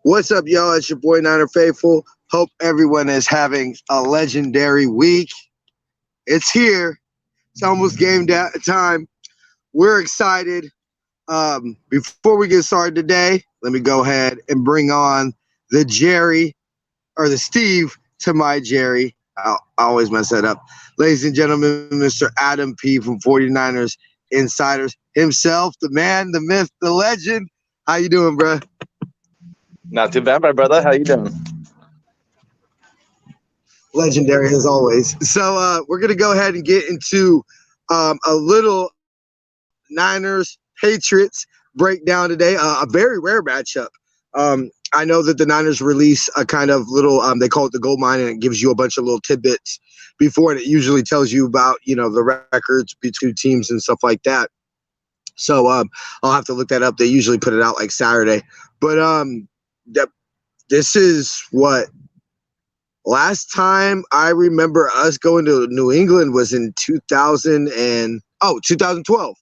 What's up, y'all? It's your boy Niner Faithful. Hope everyone is having a legendary week. It's here. It's almost game time. We're excited. Before we get started today, let me go ahead and bring on the Jerry or the Steve to my Jerry. I always mess that up. Ladies and gentlemen, Mr. Adam P. from 49ers Insiders himself, the man, the myth, the legend. How you doing, bro? Not too bad, my brother. How you doing? Legendary as always. So we're going to go ahead and get into a little Niners Patriots breakdown today. A very rare matchup. I know that the Niners release a kind of little, they call it the gold mine, and it gives you a bunch of little tidbits before, and it usually tells you about, the records between teams and stuff like that. So I'll have to look that up. They usually put it out like Saturday. But this is what last time I remember us going to New England was in 2012.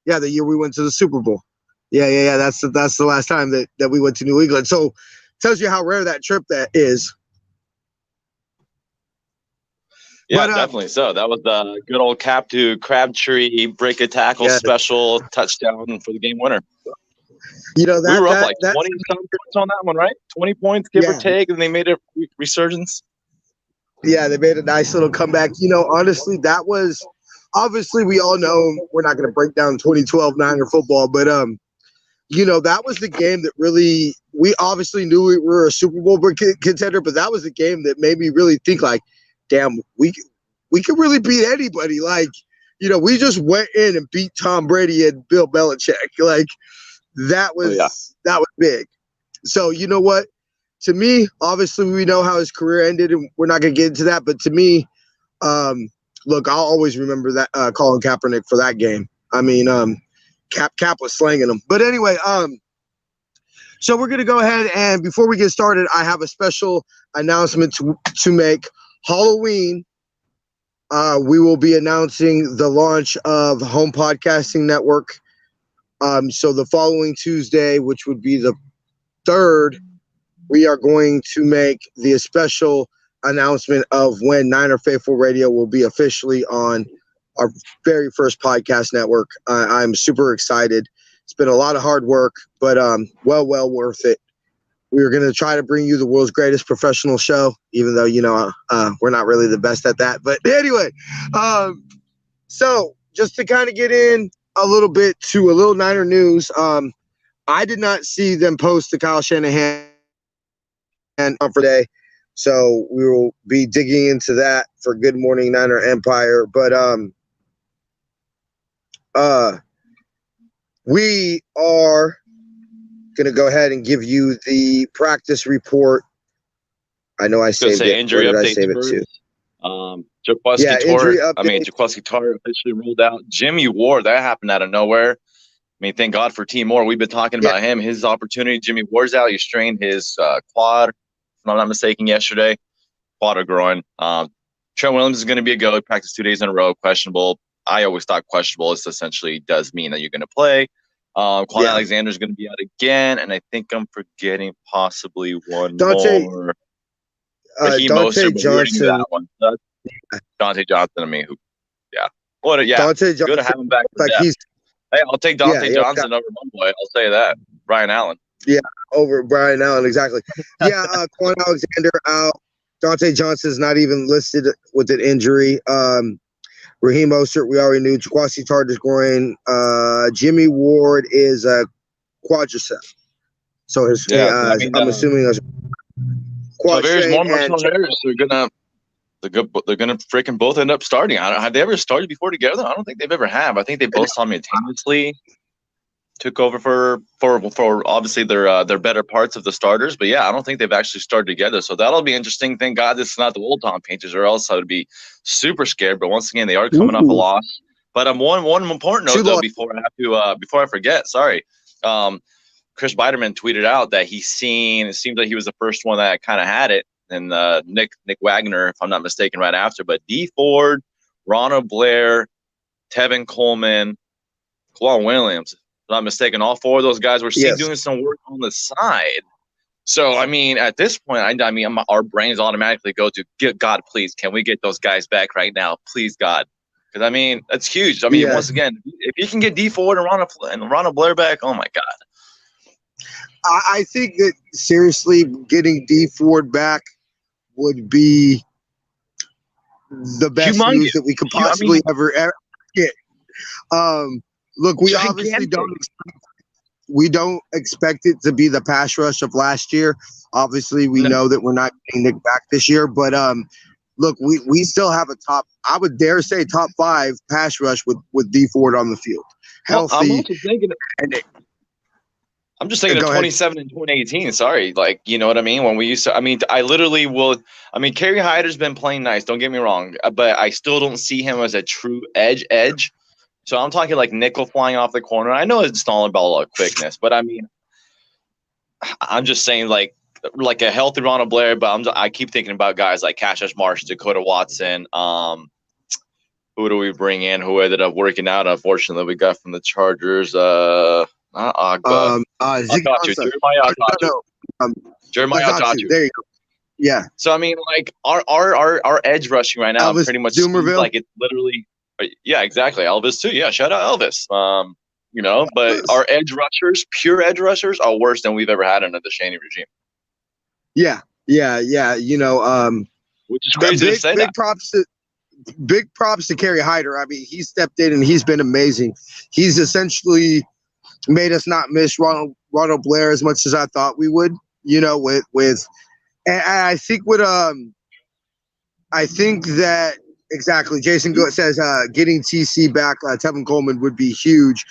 Yeah, the year we went to the Super Bowl. Yeah. That's the last time that we went to New England. So tells you how rare that trip that is. Yeah, definitely so. That was the good old cap to Crabtree break a tackle special touchdown for the game winner. We were up like 20-some points on that one, right? 20 points, give or take, and they made a resurgence. Yeah, they made a nice little comeback. Honestly, that was obviously we all know we're not going to break down 2012 Niner football, but that was the game that really we obviously knew we were a Super Bowl contender, but that was the game that made me really think like, damn, we could really beat anybody. Like, we just went in and beat Tom Brady and Bill Belichick. Like, that was big. So, you know what? To me, obviously, we know how his career ended, and we're not going to get into that. But to me, look, I'll always remember that Colin Kaepernick for that game. I mean, Cap was slanging him. But anyway, so we're going to go ahead, and before we get started, I have a special announcement to make. Halloween, we will be announcing the launch of Home Podcasting Network. So the following Tuesday, which would be the 3rd, we are going to make the special announcement of when Niner Faithful Radio will be officially on our very first podcast network. I'm super excited. It's been a lot of hard work, but well worth it. We're going to try to bring you the world's greatest professional show, even though, we're not really the best at that. But anyway, so just to kind of get in a little bit to a little Niner news, I did not see them post the Kyle Shanahan for day, so we will be digging into that for Good Morning Niner Empire. But we are going to go ahead and give you the practice report. I know I saved it. Injury update. I save it too? Jaquiski Tartt officially ruled out. Jimmy Ward, that happened out of nowhere. I mean, thank God for T. Moore. We've been talking about him, his opportunity. Jimmy Ward's out. He strained his quad, if I'm not mistaken, yesterday. Quad or groin. Trent Williams is going to be a go. He practiced 2 days in a row. Questionable. I always thought questionable. This essentially does mean that you're going to play. Quan Alexander is going to be out again, and I think I'm forgetting possibly one more. Dante Johnson. That one. Dante Johnson, Dante Johnson. Good to have him back. Hey, I'll take Dante Johnson over my boy. I'll say that. Brian Allen. Yeah, over Brian Allen, exactly. Quan Alexander out. Dante Johnson's not even listed with an injury. Raheem Mostert, we already knew. Jaquiski Tartt is groin. Jimmy Ward is a quadricep. So I'm assuming that's Tavares Moore, Marcel Harris. They're gonna freaking both end up starting. Have they ever started before together? I don't think they've ever have. I think they both simultaneously took over for obviously their better parts of the starters. But I don't think they've actually started together. So that'll be interesting. Thank God this is not the old Tom Painters, or else I would be super scared. But once again, they are coming off a loss. But one important note though, before I forget, sorry. Chris Biderman tweeted out that it seemed like he was the first one that kind of had it, and Nick Wagner, if I'm not mistaken, right after. But D Ford, Ronald Blair, Tevin Coleman, Kwan Williams, if I'm not mistaken, all 4 of those guys were seen doing some work on the side. So, I mean, at this point, I mean, our brains automatically go to, God, please, can we get those guys back right now? Please, God. Because, I mean, that's huge. I mean, once again, if you can get D Ford and Ronald Blair back, oh, my God. I think that, seriously, getting D Ford back would be the best news that we could possibly ever get. Look, we obviously don't expect it to be the pass rush of last year. Obviously, we know that we're not getting Nick back this year, but look, we still have a I would dare say top 5 pass rush with D Ford on the field. Healthy. Well, I'm just thinking of 2017 and 2018. Sorry. Like, you know what I mean? When we used to, I mean, Kerry Hyder's been playing nice. Don't get me wrong, but I still don't see him as a true edge. So I'm talking like nickel flying off the corner. I know it's not about quickness, but I mean, I'm just saying like a healthy Ronald Blair, but I keep thinking about guys like Cassius Marsh, Dakota Watson. Who do we bring in? Who ended up working out? Unfortunately, we got from the Chargers. I got you, Jeremiah Attachu. There you go. Yeah. So I mean, like our edge rushing right now, Elvis pretty much seems like it's literally. Yeah, exactly. Elvis too. Yeah, shout out Elvis. You know, but our edge rushers, pure edge rushers, are worse than we've ever had under the Shaney regime. Yeah. You know, which is crazy to say that. Big props to Kerry Hyder. I mean, he stepped in and he's been amazing. He's essentially made us not miss Ronald Blair as much as I thought we would. You know, and I think I think that exactly. Jason says getting TC back, Tevin Coleman would be huge.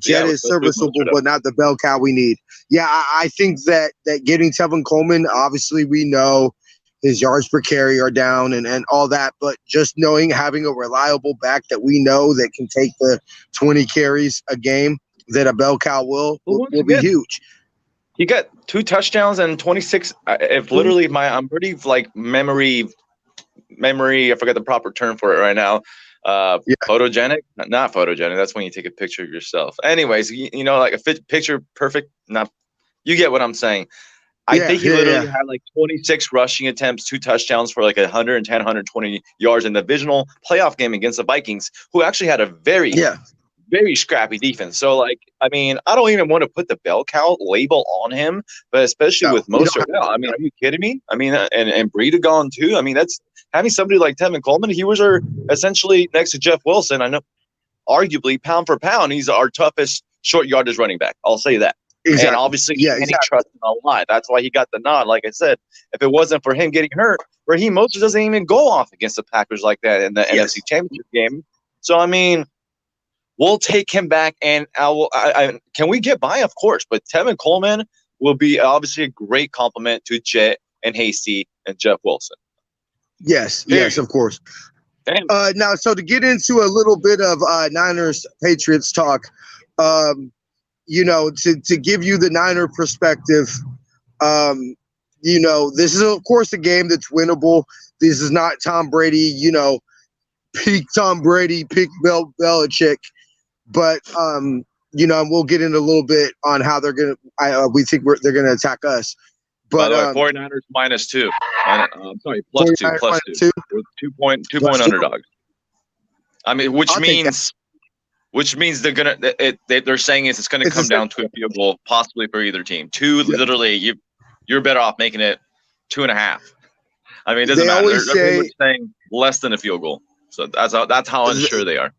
Jet is serviceable, but not the bell cow we need. Yeah, I think that getting Tevin Coleman, obviously we know his yards per carry are down and all that, but just having a reliable back that we know that can take the 20 carries a game that a bell cow will be huge. He got 2 touchdowns and 26. If literally I'm pretty like memory. I forgot the proper term for it right now. Photogenic, not photogenic. That's when you take a picture of yourself. Anyways, you know, like a picture perfect. Not, you get what I'm saying. I think he literally had like 26 rushing attempts, 2 touchdowns for like 110, 120 yards in the divisional playoff game against the Vikings, who actually had a very scrappy defense. So, like, I mean, I don't even want to put the bell cow label on him, but especially with Mostert now. I mean, are you kidding me? I mean, and Breida gone too. I mean, that's having somebody like Tevin Coleman. He was essentially next to Jeff Wilson. I know, arguably pound for pound, he's our toughest short yardage running back. I'll say that. Exactly. And obviously, he trusts him a lot. That's why he got the nod. Like I said, if it wasn't for him getting hurt, Raheem Mostert doesn't even go off against the Packers like that in the NFC Championship game. So, I mean, we'll take him back, and can we get by? Of course. But Tevin Coleman will be obviously a great compliment to Jet and Hasty and Jeff Wilson. Yes, of course. Now, so to get into a little bit of Niners Patriots talk, you know, to give you the Niner perspective, you know, this is, of course, a game that's winnable. This is not Tom Brady, you know, peak Tom Brady, peak Belichick. But, you know, we'll get into a little bit on how they're going to we think they're going to attack us. But, by the way, 49ers -2. I'm sorry, +2. +2. 2-point underdogs. I mean, which means they're gonna. They're saying it's gonna come down to a field goal, possibly for either team. Literally, you're better off making it 2.5. I mean, it doesn't matter. They're pretty much saying less than a field goal. So that's how unsure they are.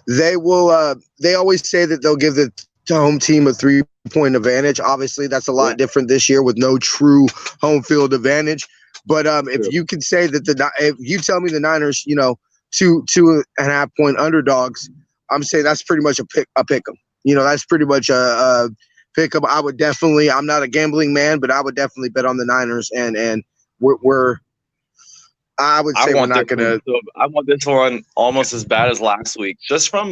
They will. They always say that they'll give the home team a 3-point advantage. Obviously, that's a lot different this year with no true home field advantage. But if you can say that if you tell me the Niners, you know, 2.5-point underdogs, I'm saying that's pretty much a pick 'em. You know, that's pretty much a pick 'em. I would definitely. I'm not a gambling man, but I would definitely bet on the Niners, and we're. I would say we're not gonna. I want this one almost as bad as last week, just from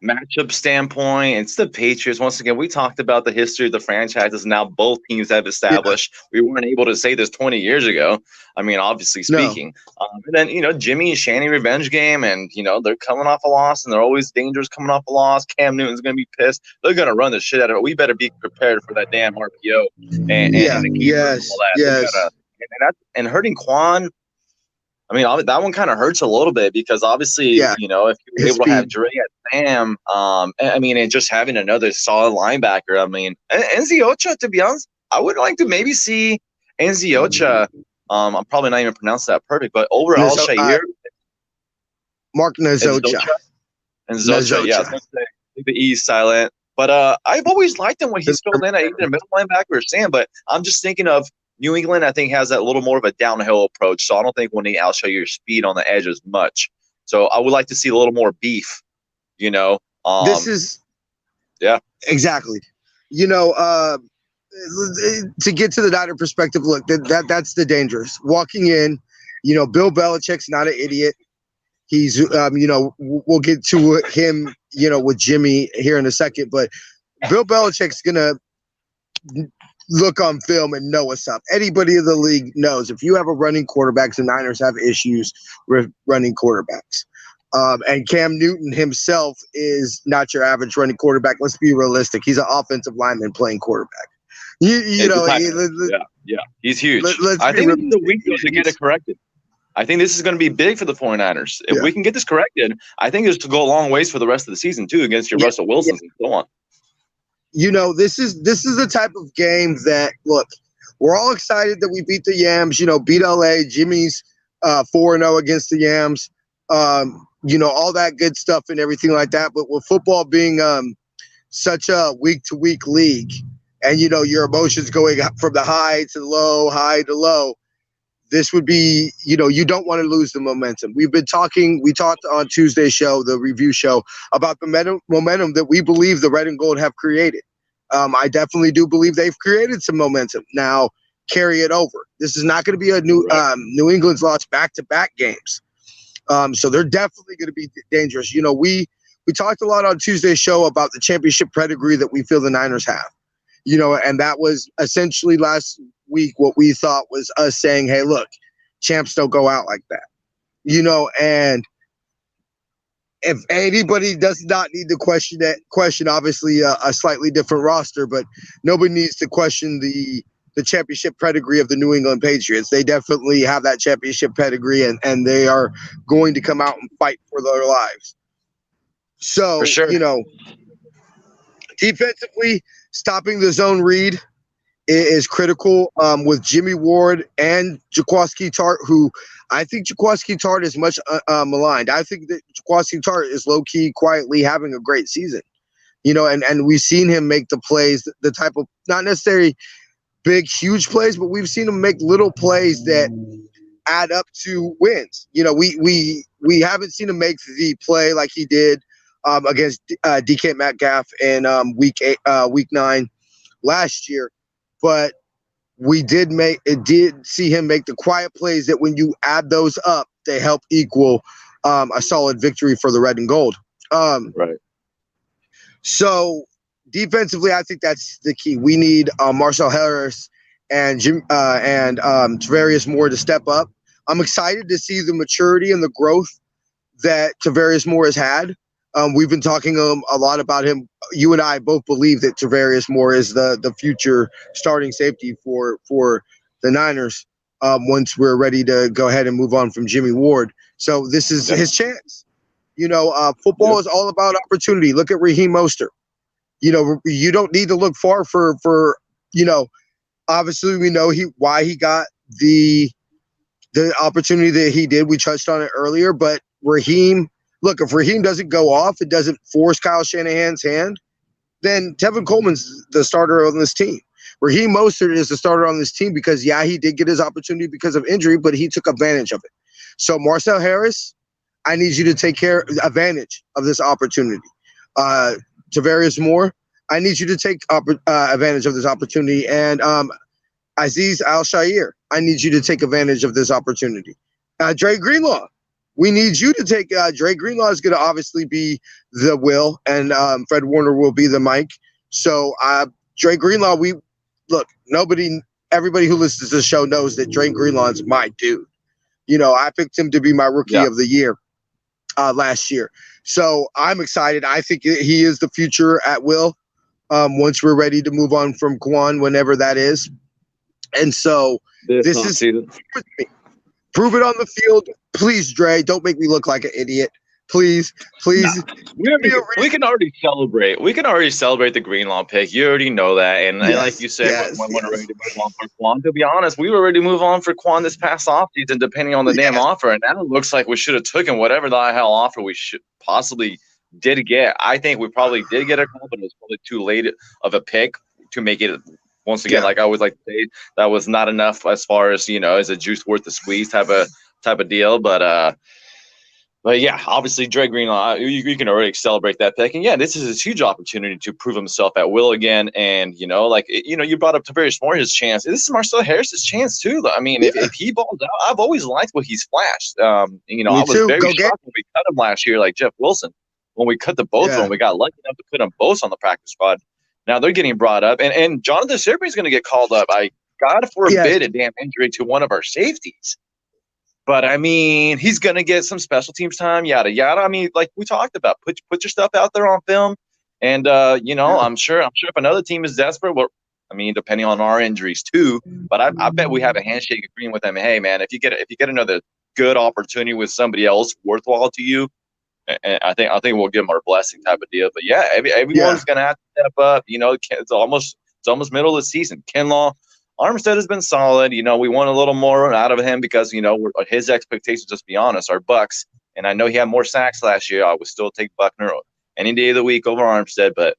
matchup standpoint, it's the Patriots. Once again, we talked about the history of the franchises now both teams have established. Yeah. We weren't able to say this 20 years ago. I mean, obviously speaking. No. And then, Jimmy and Shanny revenge game, and, they're coming off a loss, and they're always dangerous coming off a loss. Cam Newton's going to be pissed. They're going to run the shit out of it. We better be prepared for that damn RPO and the yes, all that. And hurting Quan, I mean, that one kind of hurts a little bit because obviously, if you were able to have Dre at Sam, and just having another solid linebacker, I mean, Enzi Ocha, to be honest, I would like to maybe see Enzi Ocha. I'm probably not even pronouncing that perfect, but over Al-Shaair. Mark Nzocha. Nzocha, yeah. The E is silent. But I've always liked him when he's filled in at either middle linebacker or Sam, but I'm just thinking of New England, I think, has that little more of a downhill approach, so I don't think we'll need Al-Shaair's speed on the edge as much. So I would like to see a little more beef, this is – yeah. Exactly. To get to the Niner perspective, look, that's the dangerous. Walking in, Bill Belichick's not an idiot. He's, we'll get to him, with Jimmy here in a second, but Bill Belichick's going to look on film and know what's up. Anybody in the league knows if you have a running quarterback, the Niners have issues with running quarterbacks. And Cam Newton himself is not your average running quarterback. Let's be realistic. He's an offensive lineman playing quarterback. He's huge. I think this is the week to get it corrected. I think this is going to be big for the 49ers. If we can get this corrected, I think it's to go a long ways for the rest of the season, too, against your Russell Wilsons and so on. This is the type of game that, look, we're all excited that we beat the Yams, beat LA. Jimmy's 4-0 against the Yams, all that good stuff and everything like that. But with football being such a week-to-week league and, your emotions going from the high to the low, this would be, you don't want to lose the momentum. We talked on Tuesday's show, the review show, about the momentum that we believe the Red and Gold have created. I definitely do believe they've created some momentum. Now, carry it over. This is not going to be a New England's lost back-to-back games. So they're definitely going to be dangerous. We talked a lot on Tuesday's show about the championship pedigree that we feel the Niners have. And that was essentially last week what we thought was us saying, hey, look, champs don't go out like that. And if anybody does not need to question obviously a slightly different roster, but nobody needs to question the championship pedigree of the New England Patriots. They definitely have that championship pedigree, and they are going to come out and fight for their lives. So, for sure. Defensively, stopping the zone read is critical with Jimmy Ward and Jaquiski Tartt, who I think Jaquiski Tartt is much maligned. I think that Jaquiski Tartt is low-key, quietly having a great season. And we've seen him make the plays, the type of, not necessarily big, huge plays, but we've seen him make little plays that add up to wins. We haven't seen him make the play like he did against DK Metcalf in week 9 last year, but we did see him make the quiet plays that when you add those up, they help equal a solid victory for the Red and Gold. Right. So defensively, I think that's the key. We need Marcel Harris and Tavarius Moore to step up. I'm excited to see the maturity and the growth that Tavarius Moore has had. We've been talking a lot about him. You and I both believe that Tavarius Moore is the future starting safety for the Niners once we're ready to go ahead and move on from Jimmy Ward. So this is his chance. Football is all about opportunity. Look at Raheem Mostert. You don't need to look far for obviously we know why he got the opportunity that he did. We touched on it earlier, but Raheem, look, if Raheem doesn't go off, it doesn't force Kyle Shanahan's hand, then Tevin Coleman's the starter on this team. Raheem Mostert is the starter on this team because, he did get his opportunity because of injury, but he took advantage of it. So, Marcel Harris, I need you to take advantage of this opportunity. Tavarius Moore, I need you to take advantage of this opportunity. And Azeez Al-Shaair, I need you to take advantage of this opportunity. Dre Greenlaw, we need you to take Dre Greenlaw is going to obviously be the Will, and Fred Warner will be the Mike. So Dre Greenlaw, everybody who listens to the show knows that Dre Greenlaw is my dude. I picked him to be my rookie of the year last year. So I'm excited. I think he is the future at Will once we're ready to move on from Quan, whenever that is. And so this is prove it on the field. Please, Dre, don't make me look like an idiot. Please. We can already celebrate. We can already celebrate the Greenlaw pick. You already know that. And like you said, when we're ready to move on for Quan, to be honest, we were ready to move on for Quan this past offseason, depending on the damn offer. And now it looks like we should have taken whatever the hell offer we should possibly did get. I think we probably did get a call, but it was probably too late of a pick to make it. Once again, like I always like to say, that was not enough as far as, as a juice worth the squeeze type of deal. But yeah, obviously Dre Greenlaw, you can already celebrate that pick. And yeah, this is a huge opportunity to prove himself at Will again. And, you brought up Tavarius Moore's chance. This is Marcel Harris's chance too. I mean, if he balls out, I've always liked what he's flashed. I was very shocked when we cut him last year, like Jeff Wilson, when we cut the both of them. We got lucky enough to put them both on the practice squad. Now they're getting brought up, and Jonathan Sirby is going to get called up. I God forbid a damn injury to one of our safeties. But I mean, he's going to get some special teams time, yada yada. I mean, like we talked about, put your stuff out there on film, and I'm sure if another team is desperate, depending on our injuries too. But I bet we have a handshake agreement with them. Hey, man, if you get another good opportunity with somebody else worthwhile to you. And I think we'll give them our blessing type of deal. But yeah, everyone's gonna have to step up. It's almost middle of the season. Kinlaw, Armstead has been solid. We want a little more out of him because his expectations. Just be honest, are Bucks. And I know he had more sacks last year. I would still take Buckner any day of the week over Armstead. But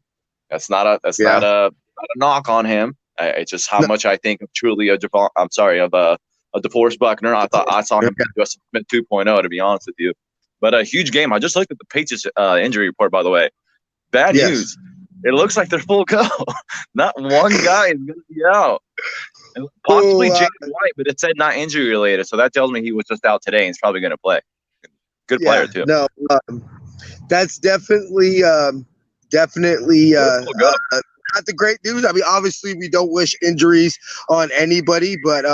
that's not a knock on him. It's just how much I think of truly of DeForest Buckner. I saw him Justin Smith 2.0. To be honest with you. But a huge game. I just looked at the Patriots injury report, by the way. Bad news. It looks like they're full go. Not one guy is going to be out. And possibly James White, but it said not injury related. So that tells me he was just out today and he's probably going to play. Good player, too. No, that's definitely not the great news. I mean, obviously, we don't wish injuries on anybody, but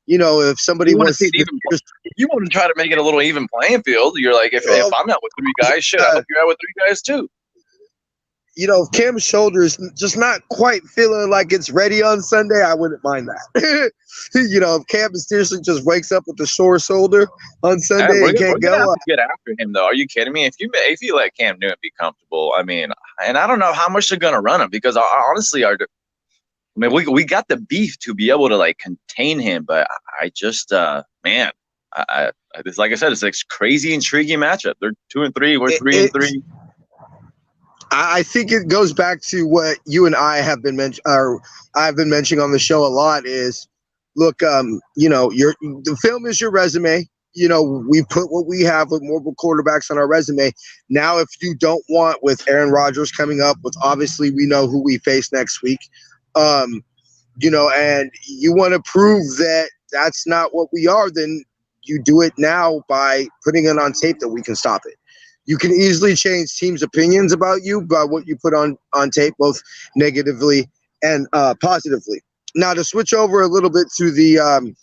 if somebody wants to you want to try to make it a little even playing field. You're like, if I'm out with three guys, shit, I hope you're out with three guys too. If Cam's shoulder is just not quite feeling like it's ready on Sunday, I wouldn't mind that. If Cam seriously just wakes up with a sore shoulder on Sunday and can't go, have to get after him though. Are you kidding me? If you let Cam Newton be comfortable, I mean, and I don't know how much they're gonna run him because honestly, we got the beef to be able to contain him, but I just like I said, it's a crazy, intriguing matchup. They're 2-3, we're 3-3. I think it goes back to what you and I have been I've been mentioning on the show a lot is, look, the film is your resume. We put what we have with mobile quarterbacks on our resume. Now, if you don't want with Aaron Rodgers coming up, with obviously we know who we face next week. And you want to prove that that's not what we are, then you do it now by putting it on tape that we can stop it. You can easily change teams' opinions about you by what you put on tape, both negatively and positively. Now, to switch over a little bit to the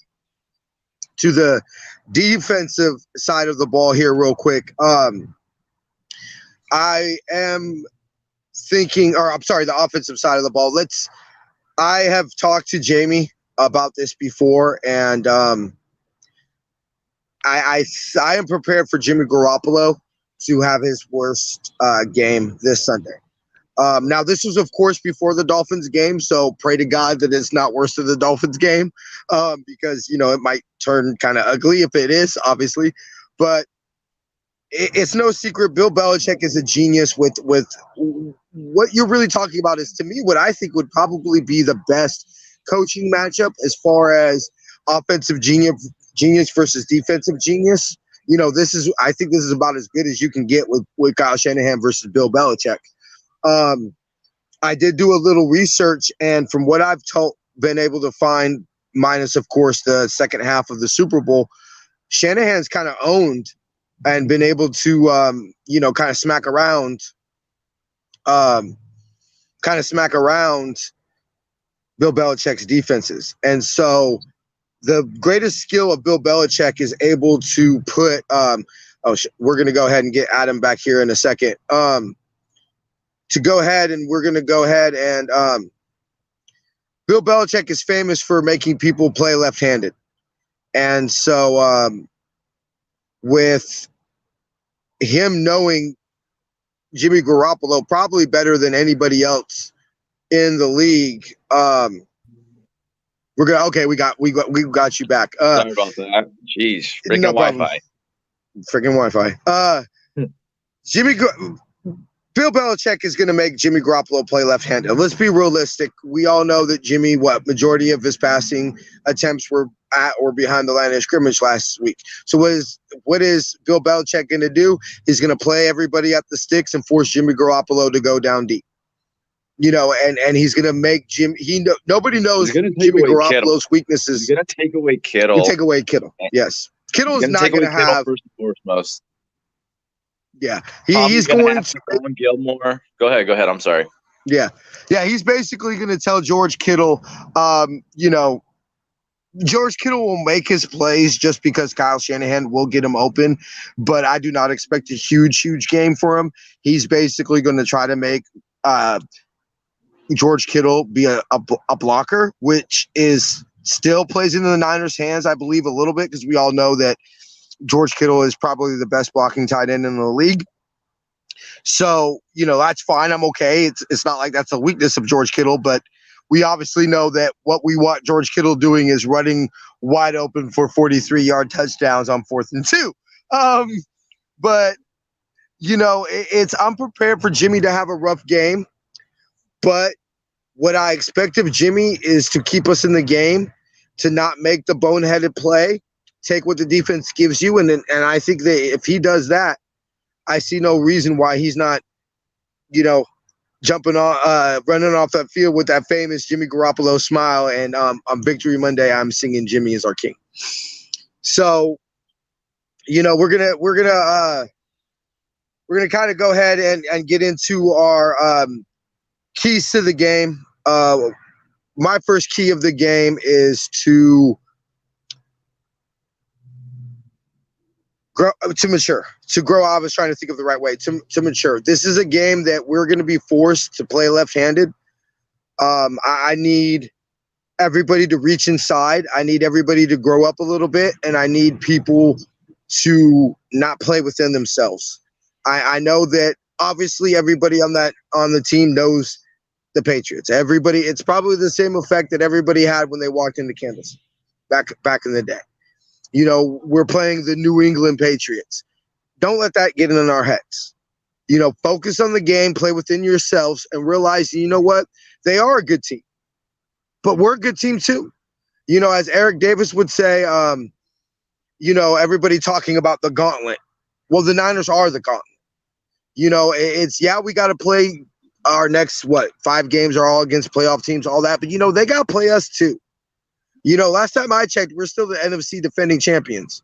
defensive side of the ball here real quick. I am thinking, the offensive side of the ball. I have talked to Jamie about this before, and I am prepared for Jimmy Garoppolo to have his worst game this Sunday. Now, this was, of course, before the Dolphins game, so pray to God that it's not worse than the Dolphins game because, it might turn kind of ugly if it is, obviously. But it's no secret Bill Belichick is a genius with what you're really talking about is, to me, what I think would probably be the best coaching matchup as far as offensive genius versus defensive genius. I think this is about as good as you can get with Kyle Shanahan versus Bill Belichick. I did do a little research, and from what I've been able to find, minus, of course, the second half of the Super Bowl, Shanahan's kind of owned and been able to, kind of smack around Bill Belichick's defenses. And so the greatest skill of Bill Belichick is able to put we're going to go ahead and get Adam back here in a second. Bill Belichick is famous for making people play left-handed. And so with him knowing Jimmy Garoppolo probably better than anybody else in the league, we got you back. Sorry about that. Jeez, freaking no Wi-Fi. Freaking Wi-Fi. Bill Belichick is going to make Jimmy Garoppolo play left-handed. Let's be realistic. We all know that Jimmy, majority of his passing attempts were at or behind the line of scrimmage last week. So what is Bill Belichick going to do? He's going to play everybody at the sticks and force Jimmy Garoppolo to go down deep. And he's going to make nobody knows Jimmy Garoppolo's weaknesses. He's going to take away Kittle. You take away Kittle. Yes. Kittle is not going to have first and foremost. Yeah, he's going to Gilmore. Go ahead. I'm sorry. Yeah. He's basically going to tell George Kittle, George Kittle will make his plays just because Kyle Shanahan will get him open, but I do not expect a huge game for him. He's basically going to try to make George Kittle be a blocker, which is still plays into the Niners' hands, I believe, a little bit, because we all know that George Kittle is probably the best blocking tight end in the league. So, that's fine. I'm okay. It's not like that's a weakness of George Kittle, but we obviously know that what we want George Kittle doing is running wide open for 43-yard touchdowns on 4th and 2. But, I'm prepared for Jimmy to have a rough game. But what I expect of Jimmy is to keep us in the game, to not make the boneheaded play, take what the defense gives you. And I think that if he does that, I see no reason why he's not, jumping on, running off that field with that famous Jimmy Garoppolo smile. And on Victory Monday, I'm singing "Jimmy is our King." So, we're gonna kind of go ahead and get into our keys to the game. My first key of the game is to grow. I was trying to think of the right way to mature. This is a game that we're going to be forced to play left-handed. I need everybody to reach inside. I need everybody to grow up a little bit, and I need people to not play within themselves. I know that obviously everybody on the team knows the Patriots. Everybody, it's probably the same effect that everybody had when they walked into Kansas back in the day. We're playing the New England Patriots. Don't let that get in our heads. Focus on the game, play within yourselves, and realize, what? They are a good team. But we're a good team too. As Eric Davis would say, everybody talking about the gauntlet. Well, the Niners are the gauntlet. We got to play our next, 5 games are all against playoff teams, all that. But, they got to play us too. Last time I checked, we're still the NFC defending champions.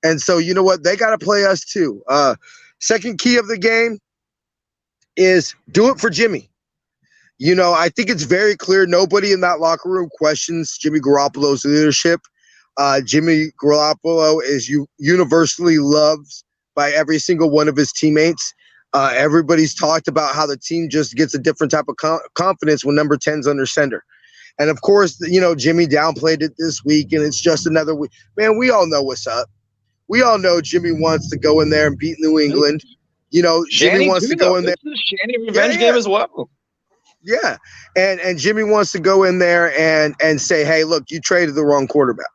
And so, what? They got to play us too. Second key of the game is do it for Jimmy. I think it's very clear nobody in that locker room questions Jimmy Garoppolo's leadership. Jimmy Garoppolo is universally loved by every single one of his teammates. Everybody's talked about how the team just gets a different type of confidence when number 10's under center. And of course, Jimmy downplayed it this week, and it's just another week. Man, we all know what's up. We all know Jimmy wants to go in there and beat New England. Jimmy wants to go in there. This is a Shanny revenge game as well. Yeah. And Jimmy wants to go in there and say, hey, look, you traded the wrong quarterback.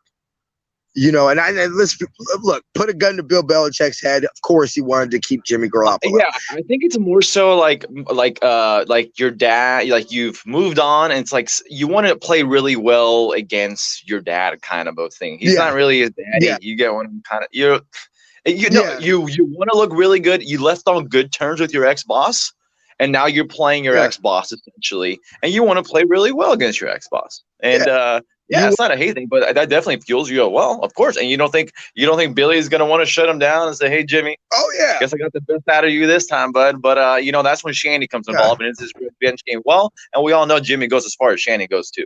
And let's look, put a gun to Bill Belichick's head. Of course, he wanted to keep Jimmy Garoppolo. Yeah, I think it's more so like your dad, like you've moved on, and it's like you want to play really well against your dad, kind of a thing. He's not really his daddy. Yeah. You get one kind of you want to look really good. You left on good terms with your ex-boss, and now you're playing your ex-boss essentially, and you want to play really well against your ex-boss. And Yeah, it's not a hate thing, but that definitely fuels you. Well, of course, and you don't think Billy's gonna want to shut him down and say, "Hey, Jimmy, oh yeah, guess I got the best out of you this time, bud." But that's when Shanny comes involved, and it's his revenge game. Well, and we all know Jimmy goes as far as Shanny goes too,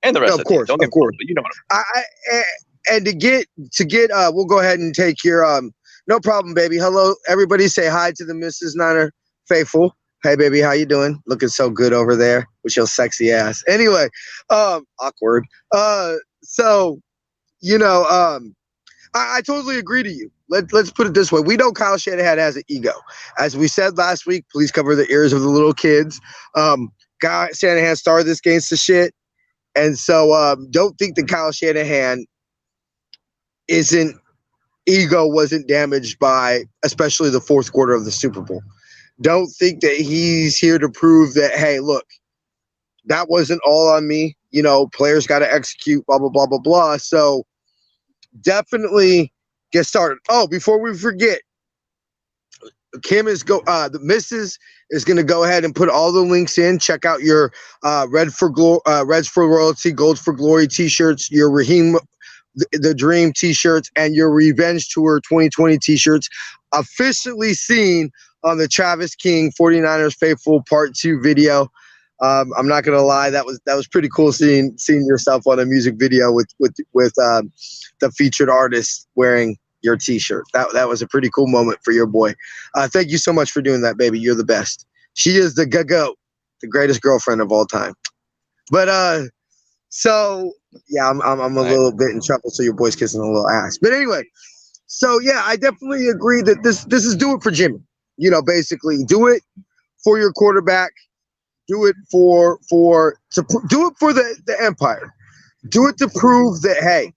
and the rest of of the team. course, Don't get of me wrong, course. but you know what I mean. And to get, we'll go ahead and take your no problem, baby. Hello, everybody. Say hi to the Mrs. Niner faithful. Hey, baby, how you doing? Looking so good over there with your sexy ass. Anyway, awkward. So, I totally agree to you. Let's put it this way. We know Kyle Shanahan has an ego. As we said last week, please cover the ears of the little kids. Kyle Shanahan started this gangsta shit. And so don't think that Kyle Shanahan wasn't damaged by especially the fourth quarter of the Super Bowl. Don't think that he's here to prove that, hey, look, that wasn't all on me. Players got to execute, blah, blah, blah, blah, blah. So definitely get started. Oh, before we forget, Kim is the missus is going to go ahead and put all the links in. Check out your Reds for Royalty, Gold for Glory t-shirts, your Raheem the Dream t-shirts, and your Revenge Tour 2020 t-shirts officially seen on the Travis King 49ers Faithful Part 2 video. I'm not gonna lie, that was pretty cool seeing yourself on a music video with the featured artist wearing your t-shirt. That was a pretty cool moment for your boy. Thank you so much for doing that, baby. You're the best. She is the goat, the greatest girlfriend of all time. But so yeah, I'm a little bit in trouble. So your boy's kissing a little ass. But anyway, so yeah, I definitely agree that this is do it for Jimmy. Basically do it for your quarterback. Do it do it for the empire. Do it to prove that, hey,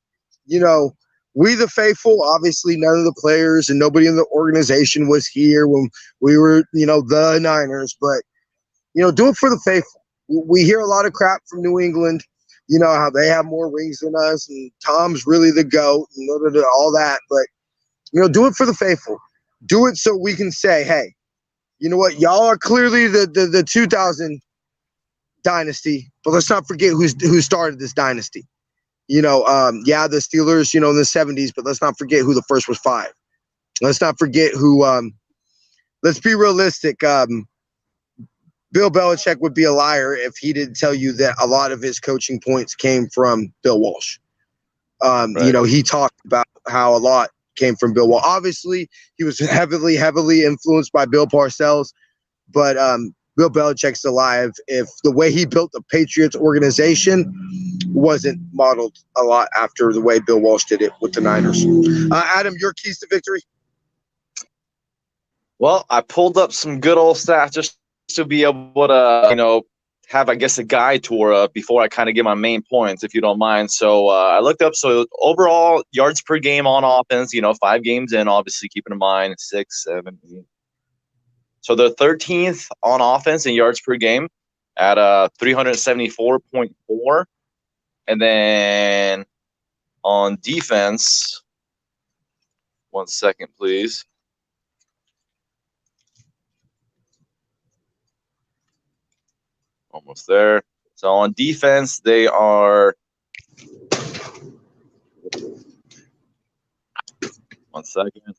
we the faithful. Obviously, none of the players and nobody in the organization was here when we were, the Niners. But do it for the faithful. We hear a lot of crap from New England. How they have more rings than us, and Tom's really the GOAT, and all that. But do it for the faithful. Do it so we can say, hey, you know what? Y'all are clearly the 2000 dynasty, but let's not forget who started this dynasty. The Steelers, in the 70s, but let's not forget who the first was 5. Let's not forget who. Let's be realistic. Bill Belichick would be a liar if he didn't tell you that a lot of his coaching points came from Bill Walsh. Right. He talked about how a lot came from Bill Walsh. Obviously, he was heavily influenced by Bill Parcells, but Bill Belichick's alive if the way he built the Patriots organization wasn't modeled a lot after the way Bill Walsh did it with the Niners. Adam, your keys to victory? Well, I pulled up some good old stats just to be able to, have, I guess, a guide tour before I kind of get my main points, if you don't mind. So I looked up, so overall yards per game on offense, 5 games in, obviously keeping in mind 6, 7, 8. So they're 13th on offense in yards per game at 374.4. And then on defense, 1 second, please. Almost there. So on defense, they are 1 second.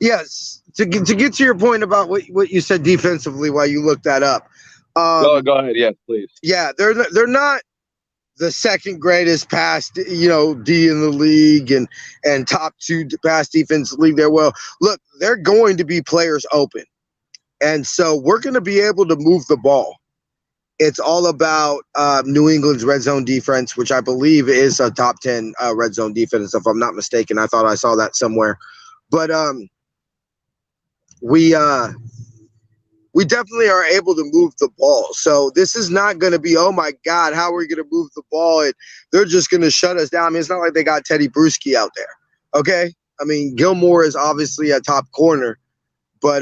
Yes, to get to your point about what you said defensively while you looked that up. Go ahead, yeah, please. Yeah, they're not the second greatest pass, D in the league and top 2 pass defense league there. Well, look, they're going to be players open, and so we're going to be able to move the ball. It's all about New England's red zone defense, which I believe is a top 10 red zone defense, if I'm not mistaken. I thought I saw that somewhere, but we definitely are able to move the ball. So this is not going to be, oh my God, how are we going to move the ball? And they're just going to shut us down. I mean, it's not like they got Teddy Bruschi out there. Okay. I mean, Gilmore is obviously a top corner, but,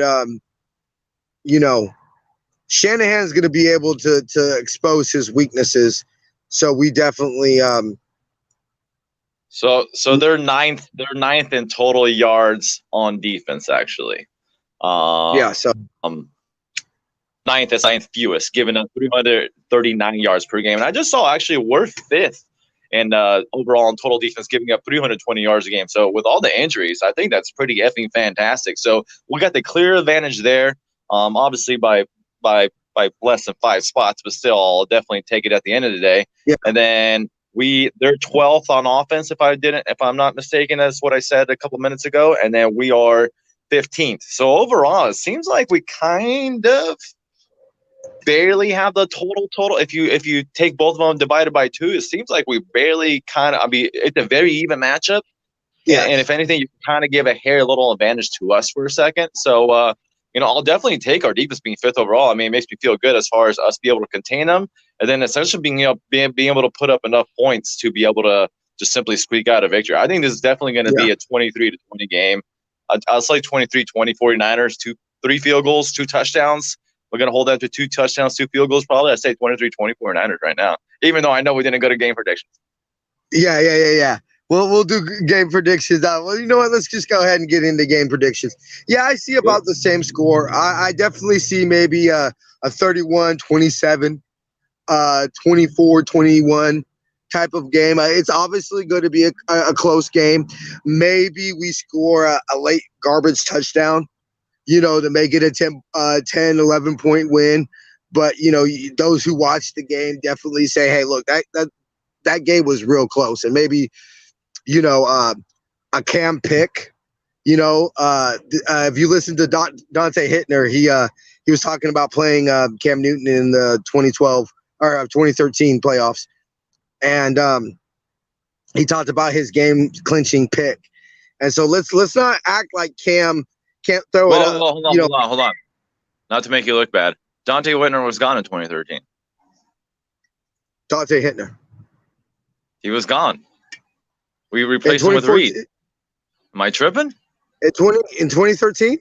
Shanahan's going to be able to expose his weaknesses. So we definitely, So they're ninth in total yards on defense, actually. So ninth fewest, giving up 339 yards per game. And I just saw actually we're fifth in overall in total defense, giving up 320 yards a game. So with all the injuries, I think that's pretty effing fantastic. So we got the clear advantage there. Obviously by less than 5 spots, but still, I'll definitely take it at the end of the day. Yeah. And then they're 12th on offense, if I'm not mistaken. That's what I said a couple minutes ago. And then we are 15th. So overall, it seems like we kind of barely have the total. If you take both of them divided by 2, it seems like we barely it's a very even matchup. Yeah. And if anything, you can kind of give a little advantage to us for a second. So, I'll definitely take our defense being 5th overall. I mean, it makes me feel good as far as us be able to contain them, and then essentially being able to put up enough points to be able to just simply squeak out a victory. I think this is definitely going to be a 23-20 game. I'll say 23-20 49ers, 3 field goals, 2 touchdowns. We're going to hold that to 2 touchdowns, 2 field goals probably. I'd say 23-20 49ers right now, even though I know we didn't go to game predictions. Yeah. We'll do game predictions. Well, you know what? Let's just go ahead and get into game predictions. Yeah, I see about the same score. I definitely see maybe a 31-27, 24-21 type of game. It's obviously going to be a close game. Maybe we score a late garbage touchdown, to make it a 10, 11-point win. But, those who watch the game definitely say, hey, look, that game was real close. And maybe – a Cam pick, if you listen to Dante Hittner, he was talking about playing Cam Newton in the 2012 or 2013 playoffs. And he talked about his game clinching pick. And so let's not act like Cam can't throw it. Hold on. Not to make you look bad. Dante Hittner was gone in 2013. Dante Hittner. He was gone. We replaced him with Reed. Am I tripping? In 2013?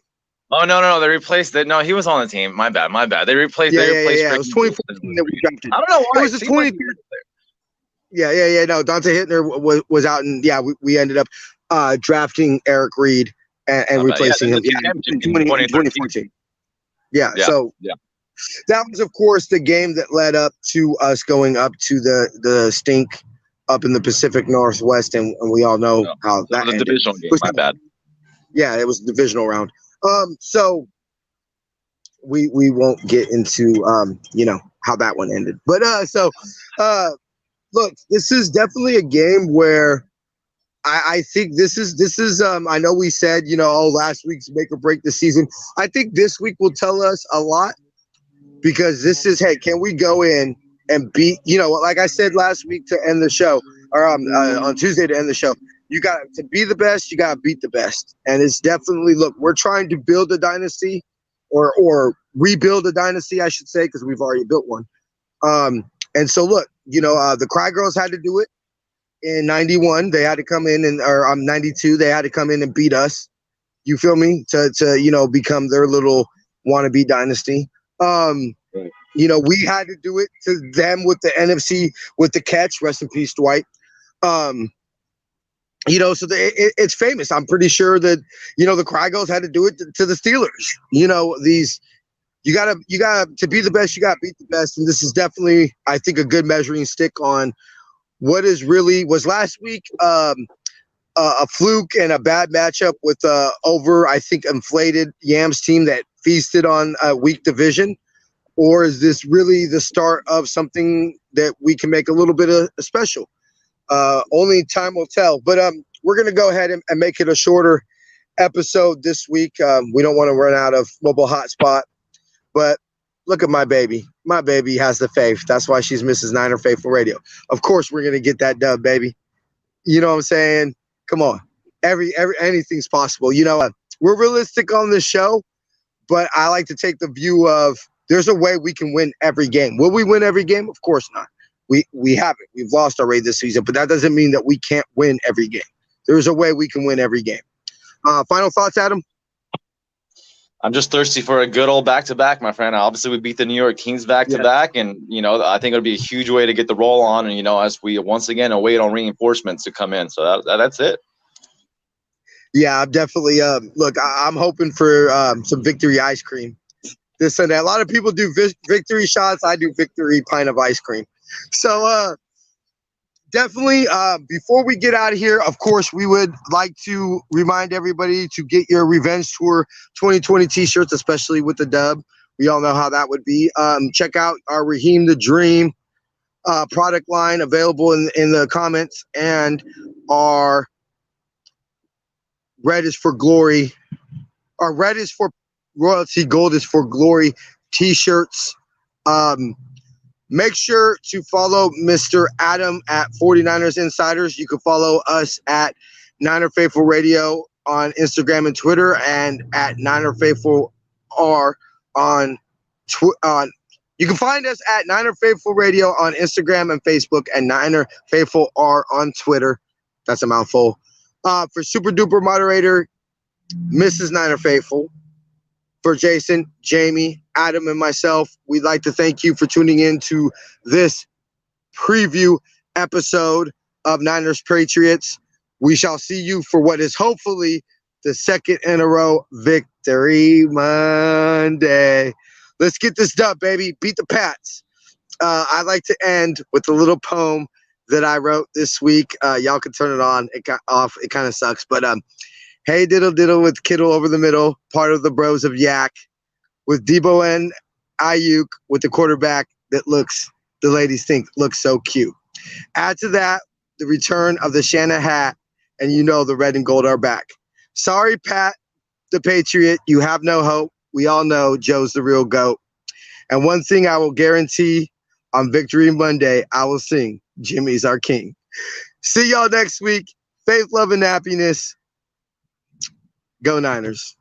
Oh no! They replaced it. No, he was on the team. My bad. They replaced. Yeah. It was 2014 that we drafted. I don't know why. It was 2013. Yeah. No, Dante Hittner was out, and we ended up drafting Eric Reed and replacing him. In 2014. Yeah. So that was, of course, the game that led up to us going up to the stink up in the Pacific Northwest, and we all know how that was a divisional game. My bad. Yeah, it was a divisional round. So we won't get into how that one ended. But look, this is definitely a game where I think this is I know we said last week's make or break the season. I think this week will tell us a lot, because this is, hey, can we go in and beat, like I said last week to end the show, or on Tuesday to end the show, you got to be the best, you got to beat the best. And it's definitely, look, we're trying to build a dynasty or rebuild a dynasty, I should say, because we've already built one. And so, look, the Cry Girls had to do it in 91. They had to come in, 92, they had to come in and beat us. You feel me? To become their little wannabe dynasty. We had to do it to them with the NFC, with the catch. Rest in peace, Dwight. So it's famous. I'm pretty sure that, the Cry Girls had to do it to the Steelers. You gotta to be the best, you gotta beat the best. And this is definitely, I think, a good measuring stick on what was last week a fluke and a bad matchup with I think, inflated Yams team that feasted on a weak division. Or is this really the start of something that we can make a little bit of a special? Only time will tell. But we're going to go ahead and make it a shorter episode this week. We don't want to run out of mobile hotspot. But look at my baby. My baby has the faith. That's why she's Mrs. Niner Faithful Radio. Of course, we're going to get that dub, baby. You know what I'm saying? Come on. Anything's possible. We're realistic on this show, but I like to take the view of, there's a way we can win every game. Will we win every game? Of course not. We haven't. We've lost already this season, but that doesn't mean that we can't win every game. There's a way we can win every game. Final thoughts, Adam? I'm just thirsty for a good old back-to-back, my friend. Obviously, we beat the New York Kings back-to-back, and, I think it'll be a huge way to get the roll on, and, as we once again await on reinforcements to come in. So that's it. Yeah, I'm definitely. Look, I'm hoping for some victory ice cream this Sunday. A lot of people do victory shots. I do victory pint of ice cream. So definitely, before we get out of here, of course, we would like to remind everybody to get your Revenge Tour 2020 t-shirts, especially with the dub. We all know how that would be. Check out our Raheem the Dream product line available in the comments, and our Red is for Glory. Our Red is for Royalty, Gold is for Glory t-shirts. Make sure to follow Mr. Adam at 49ers Insiders. You can follow us at Niner Faithful Radio on Instagram and Twitter, and at Niner Faithful R on you can find us at Niner Faithful Radio on Instagram and Facebook, and Niner Faithful R on Twitter. That's a mouthful. For Super Duper Moderator, Mrs. Niner Faithful. For Jason, Jamie, Adam, and myself, we'd like to thank you for tuning in to this preview episode of Niners Patriots. We shall see you for what is hopefully the second in a row victory Monday. Let's get this done, baby. Beat the Pats. I'd like to end with a little poem that I wrote this week. Y'all can turn it on. It got off. It kind of sucks, but hey, diddle diddle with Kittle over the middle, part of the bros of Yak, with Debo and Ayuk with the quarterback that the ladies think looks so cute. Add to that the return of the Shanahan hat, and you know the red and gold are back. Sorry, Pat, the Patriot, you have no hope. We all know Joe's the real GOAT. And one thing I will guarantee, on Victory Monday, I will sing Jimmy's our king. See y'all next week. Faith, love, and happiness. Go Niners.